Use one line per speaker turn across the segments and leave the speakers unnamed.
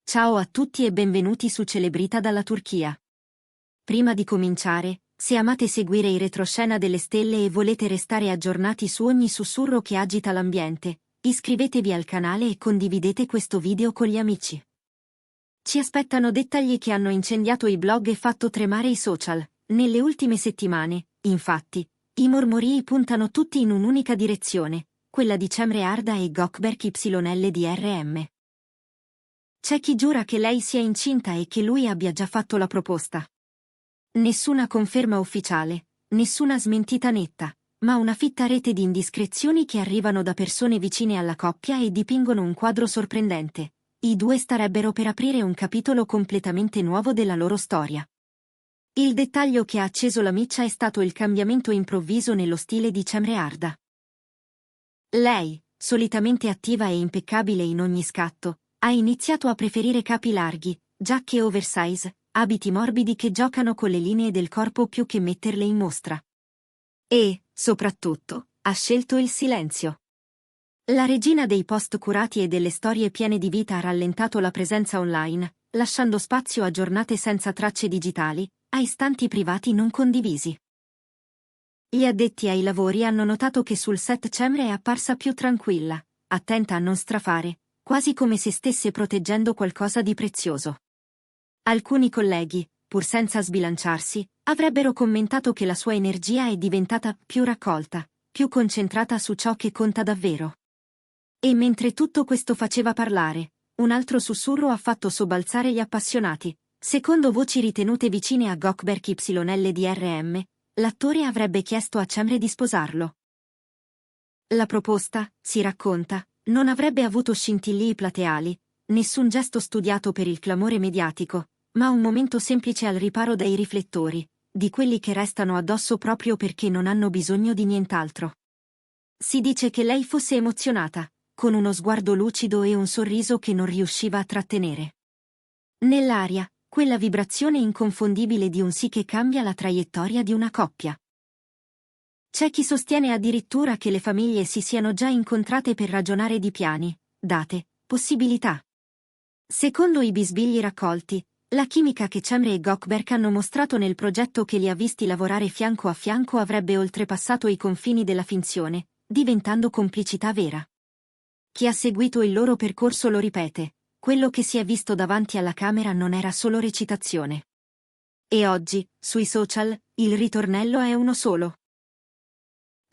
Ciao a tutti e benvenuti su Celebrita dalla Turchia. Prima di cominciare, se amate seguire i retroscena delle stelle e volete restare aggiornati su ogni sussurro che agita l'ambiente, iscrivetevi al canale e condividete questo video con gli amici. Ci aspettano dettagli che hanno incendiato i blog e fatto tremare i social. Nelle ultime settimane, infatti, i mormorii puntano tutti in un'unica direzione, quella di Cemre Arda e Gökberk YLDRM. C'è chi giura che lei sia incinta e che lui abbia già fatto la proposta. Nessuna conferma ufficiale, nessuna smentita netta, ma una fitta rete di indiscrezioni che arrivano da persone vicine alla coppia e dipingono un quadro sorprendente. I due starebbero per aprire un capitolo completamente nuovo della loro storia. Il dettaglio che ha acceso la miccia è stato il cambiamento improvviso nello stile di Cemre Arda. Lei, solitamente attiva e impeccabile in ogni scatto, ha iniziato a preferire capi larghi, giacche oversize, abiti morbidi che giocano con le linee del corpo più che metterle in mostra. E, soprattutto, ha scelto il silenzio. La regina dei post curati e delle storie piene di vita ha rallentato la presenza online, lasciando spazio a giornate senza tracce digitali, a istanti privati non condivisi. Gli addetti ai lavori hanno notato che sul set Cemre è apparsa più tranquilla, attenta a non strafare, quasi come se stesse proteggendo qualcosa di prezioso. Alcuni colleghi, pur senza sbilanciarsi, avrebbero commentato che la sua energia è diventata più raccolta, più concentrata su ciò che conta davvero. E mentre tutto questo faceva parlare, un altro sussurro ha fatto sobbalzare gli appassionati. Secondo voci ritenute vicine a Gökberk YLDRM, l'attore avrebbe chiesto a Cemre di sposarlo. La proposta, si racconta, non avrebbe avuto scintillii plateali, nessun gesto studiato per il clamore mediatico, ma un momento semplice al riparo dai riflettori, di quelli che restano addosso proprio perché non hanno bisogno di nient'altro. Si dice che lei fosse emozionata, con uno sguardo lucido e un sorriso che non riusciva a trattenere. Nell'aria, quella vibrazione inconfondibile di un sì che cambia la traiettoria di una coppia. C'è chi sostiene addirittura che le famiglie si siano già incontrate per ragionare di piani, date, possibilità. Secondo i bisbigli raccolti, la chimica che Cemre e Gökberk hanno mostrato nel progetto che li ha visti lavorare fianco a fianco avrebbe oltrepassato i confini della finzione, diventando complicità vera. Chi ha seguito il loro percorso lo ripete, quello che si è visto davanti alla camera non era solo recitazione. E oggi, sui social, il ritornello è uno solo.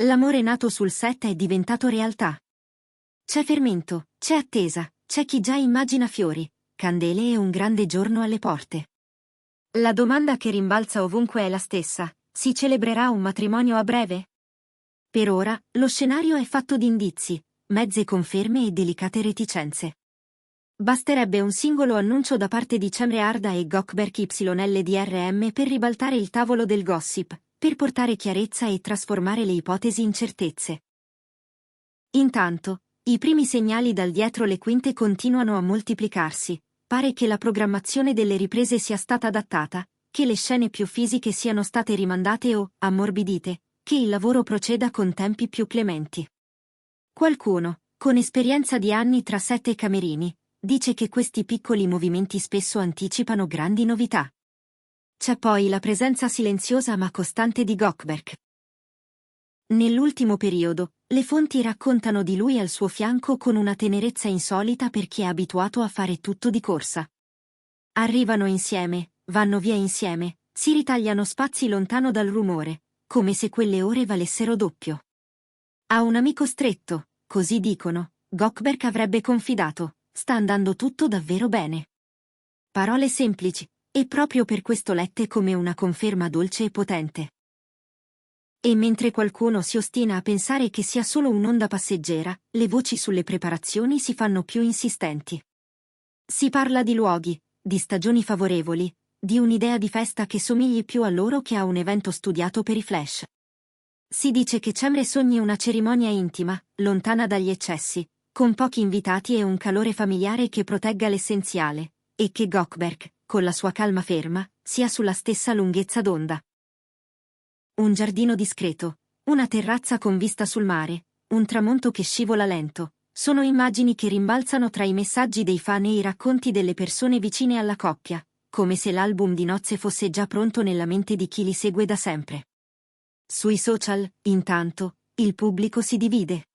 L'amore nato sul set è diventato realtà. C'è fermento, c'è attesa, c'è chi già immagina fiori, candele e un grande giorno alle porte. La domanda che rimbalza ovunque è la stessa: si celebrerà un matrimonio a breve? Per ora, lo scenario è fatto di indizi, mezze conferme e delicate reticenze. Basterebbe un singolo annuncio da parte di Cemre Arda e Gökberk YLDRM per ribaltare il tavolo del gossip, per portare chiarezza e trasformare le ipotesi in certezze. Intanto, i primi segnali dal dietro le quinte continuano a moltiplicarsi. Pare che la programmazione delle riprese sia stata adattata, che le scene più fisiche siano state rimandate o ammorbidite, che il lavoro proceda con tempi più clementi. Qualcuno, con esperienza di anni tra set e camerini, dice che questi piccoli movimenti spesso anticipano grandi novità. C'è poi la presenza silenziosa ma costante di Gökberk. Nell'ultimo periodo, le fonti raccontano di lui al suo fianco con una tenerezza insolita per chi è abituato a fare tutto di corsa. Arrivano insieme, vanno via insieme, si ritagliano spazi lontano dal rumore, come se quelle ore valessero doppio. A un amico stretto, così dicono, Gökberk avrebbe confidato: sta andando tutto davvero bene. Parole semplici, e proprio per questo lette come una conferma dolce e potente. E mentre qualcuno si ostina a pensare che sia solo un'onda passeggera, le voci sulle preparazioni si fanno più insistenti. Si parla di luoghi, di stagioni favorevoli, di un'idea di festa che somigli più a loro che a un evento studiato per i flash. Si dice che Cemre sogni una cerimonia intima, lontana dagli eccessi, con pochi invitati e un calore familiare che protegga l'essenziale, e che Gökberk, con la sua calma ferma, sia sulla stessa lunghezza d'onda. Un giardino discreto, una terrazza con vista sul mare, un tramonto che scivola lento, Sono immagini che rimbalzano tra i messaggi dei fan e i racconti delle persone vicine alla coppia, come se l'album di nozze fosse già pronto nella mente di chi li segue da sempre. Sui social, intanto, il pubblico si divide.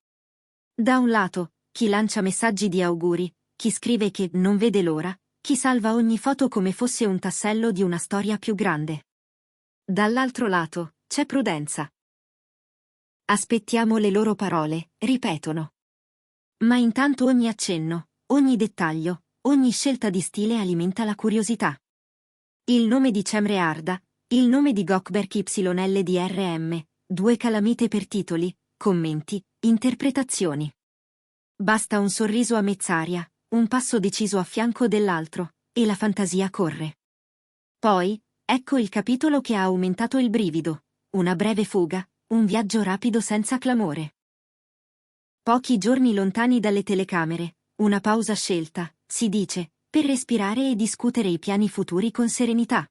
Da un lato, chi lancia messaggi di auguri, chi scrive che non vede l'ora, chi salva ogni foto come fosse un tassello di una storia più grande. Dall'altro lato, c'è prudenza. Aspettiamo le loro parole, ripetono. Ma intanto ogni accenno, ogni dettaglio, ogni scelta di stile alimenta la curiosità. Il nome di Cemre Arda, il nome di Gökberk YLDRM, due calamite per titoli, commenti, interpretazioni. Basta un sorriso a mezz'aria, un passo deciso a fianco dell'altro, e la fantasia corre. Poi, ecco il capitolo che ha aumentato il brivido, una breve fuga, un viaggio rapido senza clamore. Pochi giorni lontani dalle telecamere, una pausa scelta, si dice, per respirare e discutere i piani futuri con serenità.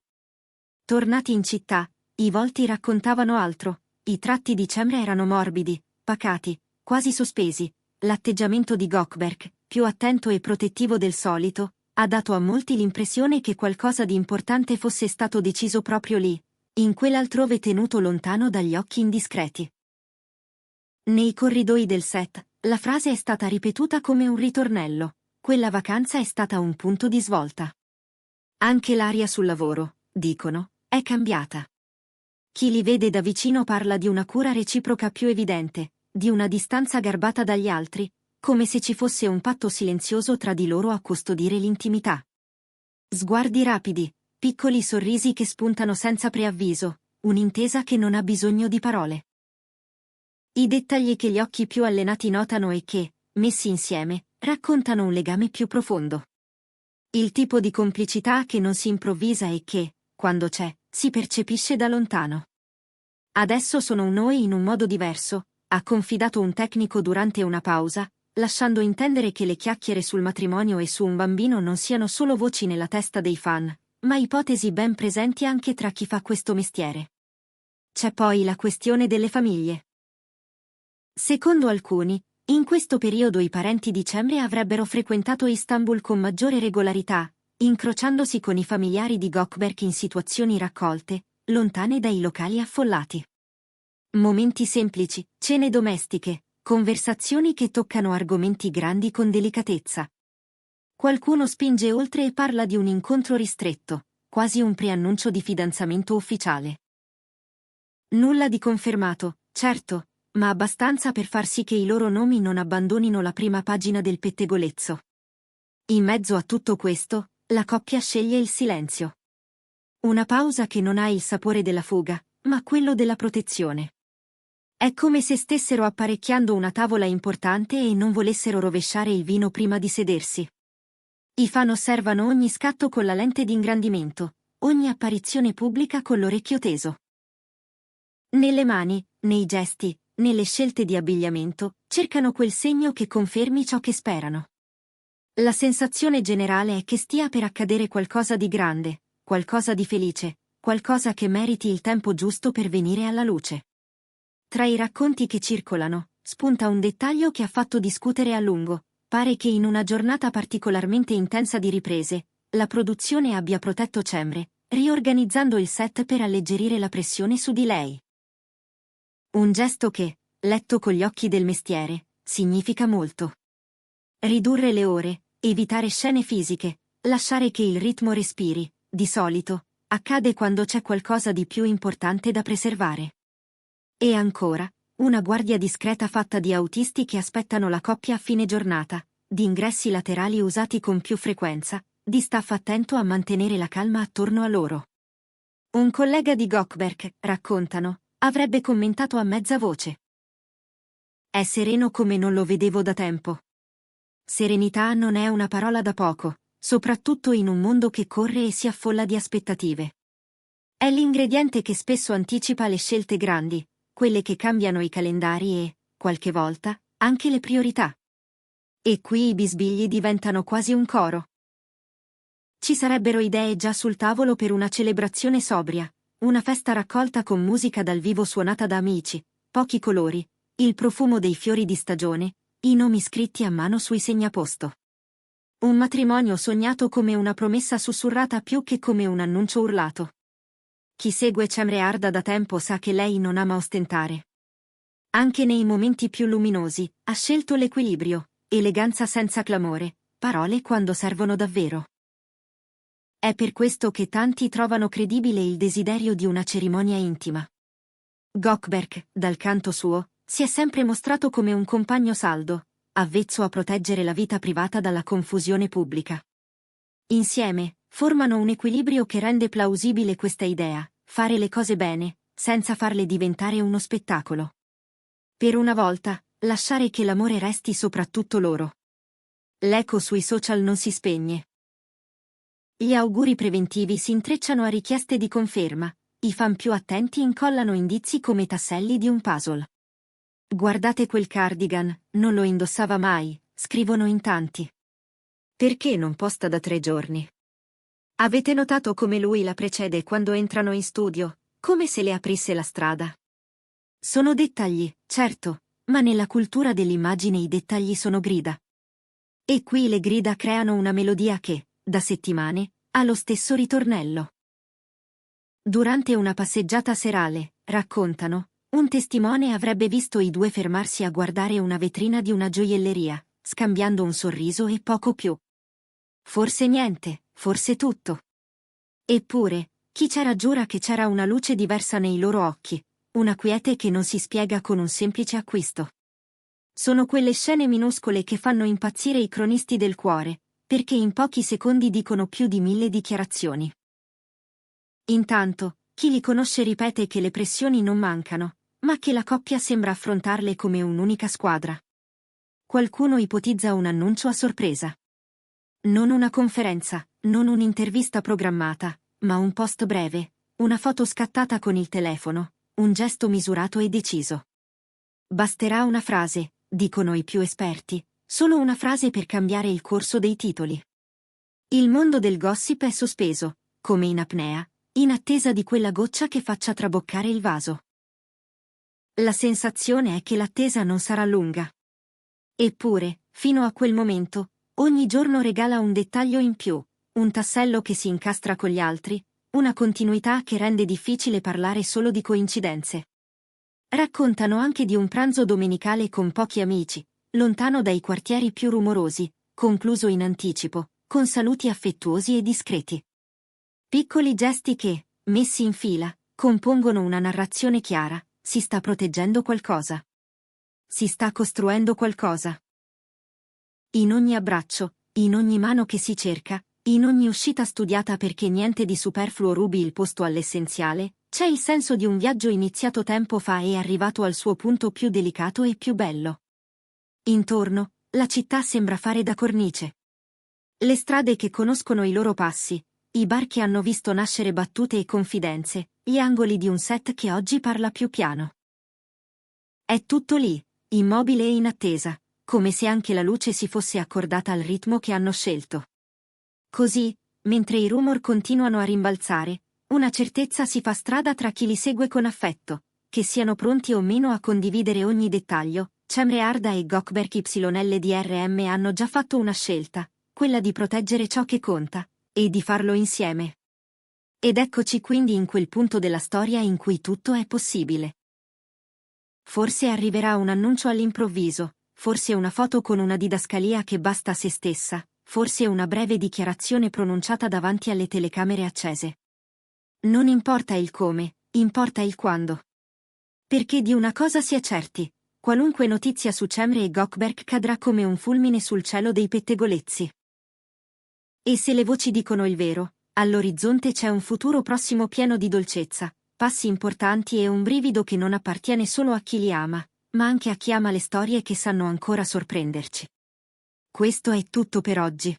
Tornati in città, i volti raccontavano altro, i tratti di Cemre erano morbidi, pacati, quasi sospesi, l'atteggiamento di Gökberk, più attento e protettivo del solito, ha dato a molti l'impressione che qualcosa di importante fosse stato deciso proprio lì, in quell'altrove tenuto lontano dagli occhi indiscreti. Nei corridoi del set, la frase è stata ripetuta come un ritornello, quella vacanza è stata un punto di svolta. Anche l'aria sul lavoro, dicono, è cambiata. Chi li vede da vicino parla di una cura reciproca più evidente, di una distanza garbata dagli altri, come se ci fosse un patto silenzioso tra di loro a custodire l'intimità. Sguardi rapidi, piccoli sorrisi che spuntano senza preavviso, un'intesa che non ha bisogno di parole. I dettagli che gli occhi più allenati notano e che, messi insieme, raccontano un legame più profondo. Il tipo di complicità che non si improvvisa e che, quando c'è, si percepisce da lontano. Adesso sono noi in un modo diverso, ha confidato un tecnico durante una pausa, lasciando intendere che le chiacchiere sul matrimonio e su un bambino non siano solo voci nella testa dei fan, ma ipotesi ben presenti anche tra chi fa questo mestiere. C'è poi la questione delle famiglie. Secondo alcuni, in questo periodo i parenti di Cemre avrebbero frequentato Istanbul con maggiore regolarità, incrociandosi con i familiari di Gökberk in situazioni raccolte, lontane dai locali affollati. Momenti semplici, cene domestiche, conversazioni che toccano argomenti grandi con delicatezza. Qualcuno spinge oltre e parla di un incontro ristretto, quasi un preannuncio di fidanzamento ufficiale. Nulla di confermato, certo, ma abbastanza per far sì che i loro nomi non abbandonino la prima pagina del pettegolezzo. In mezzo a tutto questo, la coppia sceglie il silenzio. Una pausa che non ha il sapore della fuga, ma quello della protezione. È come se stessero apparecchiando una tavola importante e non volessero rovesciare il vino prima di sedersi. I fan osservano ogni scatto con la lente di ingrandimento, ogni apparizione pubblica con l'orecchio teso. Nelle mani, nei gesti, nelle scelte di abbigliamento, cercano quel segno che confermi ciò che sperano. La sensazione generale è che stia per accadere qualcosa di grande, qualcosa di felice, qualcosa che meriti il tempo giusto per venire alla luce. Tra i racconti che circolano, spunta un dettaglio che ha fatto discutere a lungo. Pare che in una giornata particolarmente intensa di riprese, la produzione abbia protetto Cemre, riorganizzando il set per alleggerire la pressione su di lei. Un gesto che, letto con gli occhi del mestiere, significa molto. Ridurre le ore, evitare scene fisiche, lasciare che il ritmo respiri, di solito, accade quando c'è qualcosa di più importante da preservare. E ancora, una guardia discreta fatta di autisti che aspettano la coppia a fine giornata, di ingressi laterali usati con più frequenza, di staff attento a mantenere la calma attorno a loro. Un collega di Gökberk, raccontano, avrebbe commentato a mezza voce. È sereno come non lo vedevo da tempo. Serenità non è una parola da poco, soprattutto in un mondo che corre e si affolla di aspettative. È l'ingrediente che spesso anticipa le scelte grandi, quelle che cambiano i calendari e, qualche volta, anche le priorità. E qui i bisbigli diventano quasi un coro. Ci sarebbero idee già sul tavolo per una celebrazione sobria, una festa raccolta con musica dal vivo suonata da amici, pochi colori, il profumo dei fiori di stagione, i nomi scritti a mano sui segnaposto. Un matrimonio sognato come una promessa sussurrata più che come un annuncio urlato. Chi segue Cemre Arda da tempo sa che lei non ama ostentare. Anche nei momenti più luminosi, ha scelto l'equilibrio, eleganza senza clamore, parole quando servono davvero. È per questo che tanti trovano credibile il desiderio di una cerimonia intima. Gökberk, dal canto suo, si è sempre mostrato come un compagno saldo, avvezzo a proteggere la vita privata dalla confusione pubblica. Insieme, formano un equilibrio che rende plausibile questa idea, fare le cose bene, senza farle diventare uno spettacolo. Per una volta, lasciare che l'amore resti soprattutto loro. L'eco sui social non si spegne. Gli auguri preventivi si intrecciano a richieste di conferma, i fan più attenti incollano indizi come tasselli di un puzzle. Guardate quel cardigan, non lo indossava mai, scrivono in tanti. Perché non posta da 3 giorni? Avete notato come lui la precede quando entrano in studio, come se le aprisse la strada? Sono dettagli, certo, ma nella cultura dell'immagine i dettagli sono grida. E qui le grida creano una melodia che, da settimane, ha lo stesso ritornello. Durante una passeggiata serale, raccontano, un testimone avrebbe visto i due fermarsi a guardare una vetrina di una gioielleria, scambiando un sorriso e poco più. Forse niente, forse tutto. Eppure, chi c'era giura che c'era una luce diversa nei loro occhi, una quiete che non si spiega con un semplice acquisto. Sono quelle scene minuscole che fanno impazzire i cronisti del cuore, perché in pochi secondi dicono più di 1000 dichiarazioni. Intanto, chi li conosce ripete che le pressioni non mancano, ma che la coppia sembra affrontarle come un'unica squadra. Qualcuno ipotizza un annuncio a sorpresa. Non una conferenza, non un'intervista programmata, ma un post breve, una foto scattata con il telefono, un gesto misurato e deciso. Basterà una frase, dicono i più esperti, solo una frase per cambiare il corso dei titoli. Il mondo del gossip è sospeso, come in apnea, in attesa di quella goccia che faccia traboccare il vaso. La sensazione è che l'attesa non sarà lunga. Eppure, fino a quel momento, ogni giorno regala un dettaglio in più, un tassello che si incastra con gli altri, una continuità che rende difficile parlare solo di coincidenze. Raccontano anche di un pranzo domenicale con pochi amici, lontano dai quartieri più rumorosi, concluso in anticipo, con saluti affettuosi e discreti. Piccoli gesti che, messi in fila, compongono una narrazione chiara, si sta proteggendo qualcosa. Si sta costruendo qualcosa. In ogni abbraccio, in ogni mano che si cerca, in ogni uscita studiata perché niente di superfluo rubi il posto all'essenziale, c'è il senso di un viaggio iniziato tempo fa e arrivato al suo punto più delicato e più bello. Intorno, la città sembra fare da cornice. Le strade che conoscono i loro passi, i bar che hanno visto nascere battute e confidenze, gli angoli di un set che oggi parla più piano. È tutto lì, immobile e in attesa, come se anche la luce si fosse accordata al ritmo che hanno scelto. Così, mentre i rumor continuano a rimbalzare, una certezza si fa strada tra chi li segue con affetto, che siano pronti o meno a condividere ogni dettaglio. Cemre Arda e Gökberk YLDRM hanno già fatto una scelta, quella di proteggere ciò che conta, e di farlo insieme. Ed eccoci quindi in quel punto della storia in cui tutto è possibile. Forse arriverà un annuncio all'improvviso, forse una foto con una didascalia che basta a se stessa, forse una breve dichiarazione pronunciata davanti alle telecamere accese. Non importa il come, importa il quando. Perché di una cosa si è certi, qualunque notizia su Cemre e Gökberk cadrà come un fulmine sul cielo dei pettegolezzi. E se le voci dicono il vero, all'orizzonte c'è un futuro prossimo pieno di dolcezza, passi importanti e un brivido che non appartiene solo a chi li ama, ma anche a chi ama le storie che sanno ancora sorprenderci. Questo è tutto per oggi.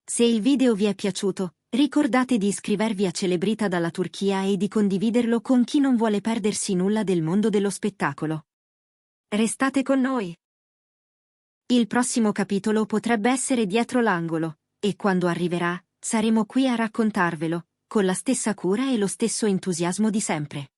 Se il video vi è piaciuto, ricordate di iscrivervi a Celebrita dalla Turchia e di condividerlo con chi non vuole perdersi nulla del mondo dello spettacolo. Restate con noi! Il prossimo capitolo potrebbe essere dietro l'angolo, e quando arriverà, saremo qui a raccontarvelo, con la stessa cura e lo stesso entusiasmo di sempre.